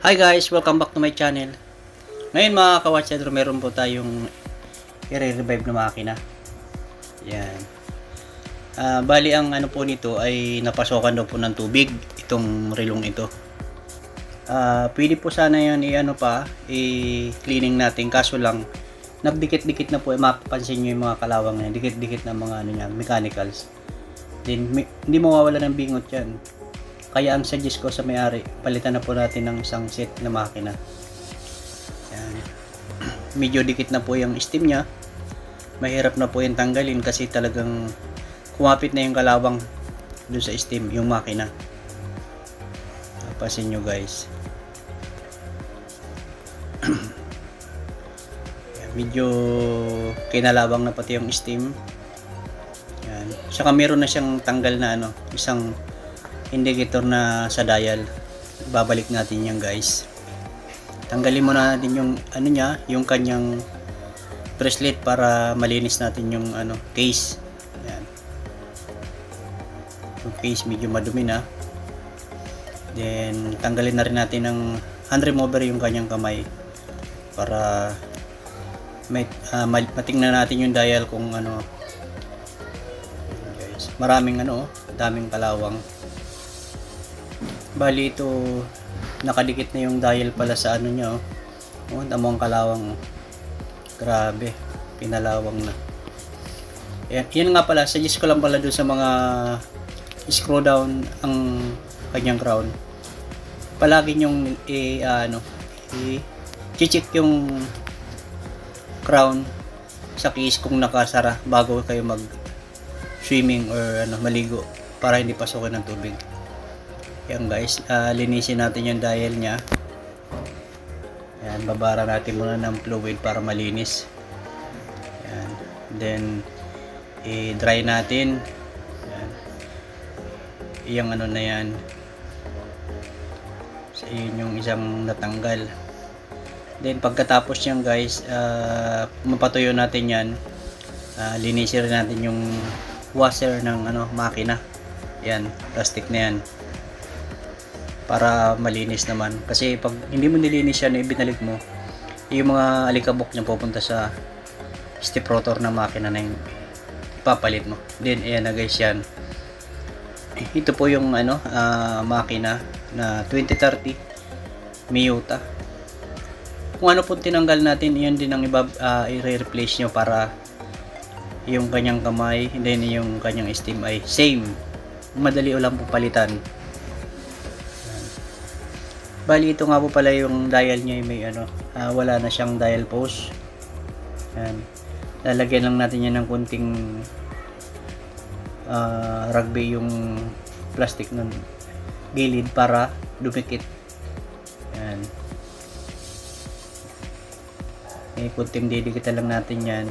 Hi guys! Welcome back to my channel. Ngayon mga kawatsyadro, meron po tayong i-revive na makina. Yan. Bali ang ano po nito ay napasokan daw po ng tubig itong relong ito. Pwede po sana yan i-cleaning natin, kaso lang nagdikit-dikit na po, mapapansin nyo yung mga kalawang na dikit-dikit na mga mechanicals. Then hindi mawawala ng bingot yan. Kaya ang suggest ko sa may-ari, palitan na po natin ng isang set na makina. Yan. Medyo dikit na po yung steam nya. Mahirap na po yung tanggalin kasi talagang kumapit na yung kalawang dun sa steam, yung makina. Papansin nyo guys. Yan, medyo kinalawang na pati yung steam. Yan. Saka meron na siyang tanggal na isang indicator na sa dial. Babalik natin yan guys. Tanggalin muna natin yung yung kanyang bracelet para malinis natin yung case. Yan. Yung case medyo madumi na. Then tanggalin na rin natin ng hand remover yung kanyang kamay para matingnan natin yung dial kung guys. Maraming daming kalawang. Bali ito nakadikit na yung dial pala sa nya. Tamo ang kalawang. Grabe, pinalawang na. Yan nga pala, suggest ko lang pala doon sa mga screw down ang kanyang crown. Palagi nyong i-check yung crown sa case kung nakasara bago kayo mag swimming or maligo para hindi pasukin ng tubig. Yan guys, linisin natin yung dial nya. Yan, babara natin muna ng fluid para malinis. Yan. Then i-dry natin. Yan. Yung na yan. So, yun yung isang natanggal. Then pagkatapos yan guys, mapatuyo natin yan. Linisin rin natin yung washer ng makina. Yan, plastic na yan. Para malinis naman, kasi pag hindi mo nilinis yan, ibinalik mo, yung mga alikabok niya pupunta sa step rotor ng makina na yung ipapalit mo. Then ayan na guys, yan ito po yung makina na 2030 Miyota. Kung ano po tinanggal natin, yun din ang i-replace nyo para yung kanyang kamay, then yung kanyang steam ay same, madali ulang po palitan. Bali ito nga po pala yung dial niya, may wala na siyang dial post. Yan. Lalagyan lang natin yan ng kunting rugby yung plastic ng gilid para dumikit. Yan. May kunting didikitan lang natin yan.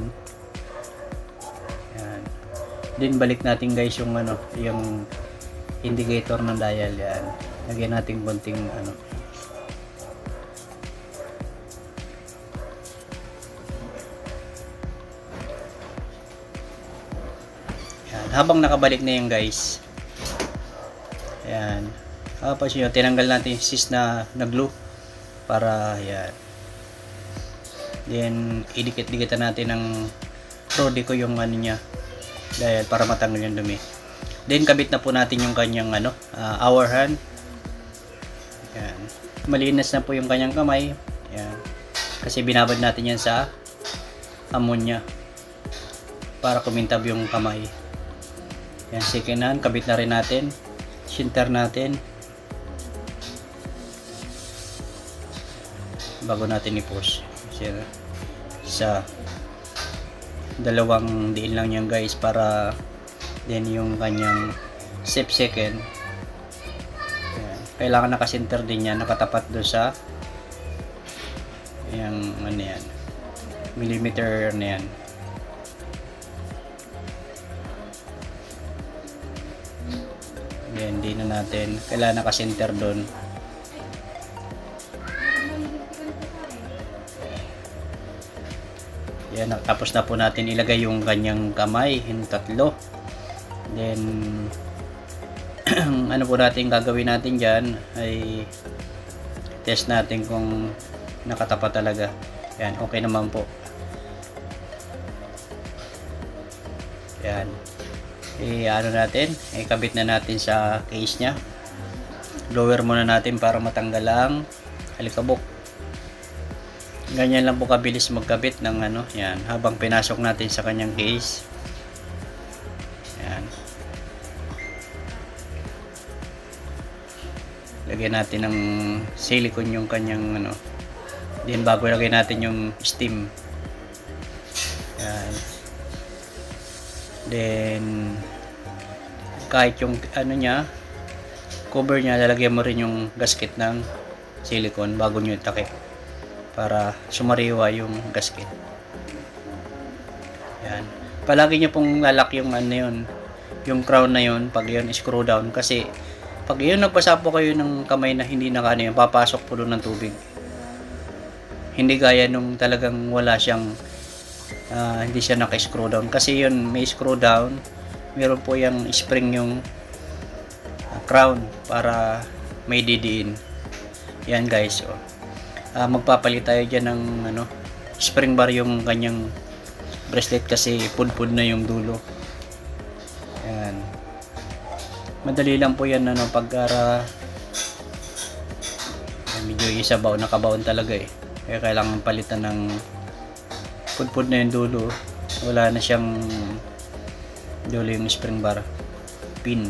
Yan. Then balik natin guys yung yung indicator ng dial. Yan. Lagyan natin kunting habang nakabalik na yan guys. Ayan. Tapos yun, tinanggal natin yung sis na glue para yan. Then idikit-dikitan natin ng rode ko yung niya dahil para matanggal yung dumi. Then kabit na po natin yung kanyang hour hand. Ayan. Malinis na po yung kanyang kamay. Ayan. Kasi binabad natin yan sa ammonia para kumintab yung kamay. Yan, second hand, kabit na rin natin. Sinter natin. Bago natin i-push. Sa dalawang diin lang yan guys para then yung kanyang second. Yan. Kailangan nakasinter din yan, nakatapat doon sa yung yan, millimeter na yan. Yan, hindi na natin kailangan naka-center doon. Yan, tapos na po natin ilagay yung kanyang kamay, yung tatlo. Then ano po natin gagawin natin dyan ay test natin kung nakatapat talaga. Yan, okay naman po. Yan. Ano natin, ikabit na natin sa case nya. Lower muna natin para matanggal ang alikabok. Ganyan lang po kabilis magkabit ng yan, habang pinasok natin sa kanyang case. Yan. Lagyan natin ng silicone yung kanyang Then bago lagay natin yung steam. Yan. Then kahit yung niya, cover niya, lalagyan mo rin yung gasket ng silicone bago nyo itakip para sumariwa yung gasket. Yan. Palagi nyo pong lalak yung yung crown na yun pag yun screw down, kasi pag yun nagpasapo kayo ng kamay na hindi yun, papasok po doon ng tubig. Hindi gaya nung talagang wala siyang hindi siya naka-screw down, kasi yun may screw down, meron po yung spring yung crown para may didiin. Yan guys, magpapalit tayo dyan ng spring bar yung kanyang bracelet, kasi pudpud na yung dulo. Yan, madali lang po yan pagkara medyo isabaw, nakabaon talaga kaya kailangan palitan ng pudpud na yung dulo. Wala na siyang dulo yung spring bar pin.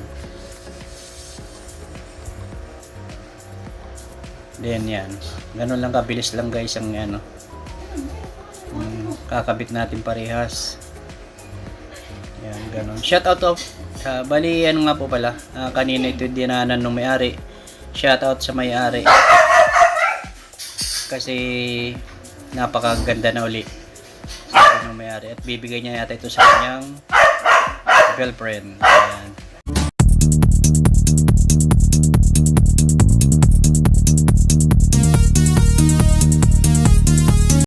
Then yan, ganun lang kabilis lang guys ang kakabit natin parehas. Yan, ganun. Shout out of bali nga po pala, kanina ito dinanan ng may-ari. Shout out sa may-ari, kasi napakaganda na uli sa ng may-ari, at bibigay niya yata ito sa kanyang girlfriend. Yan.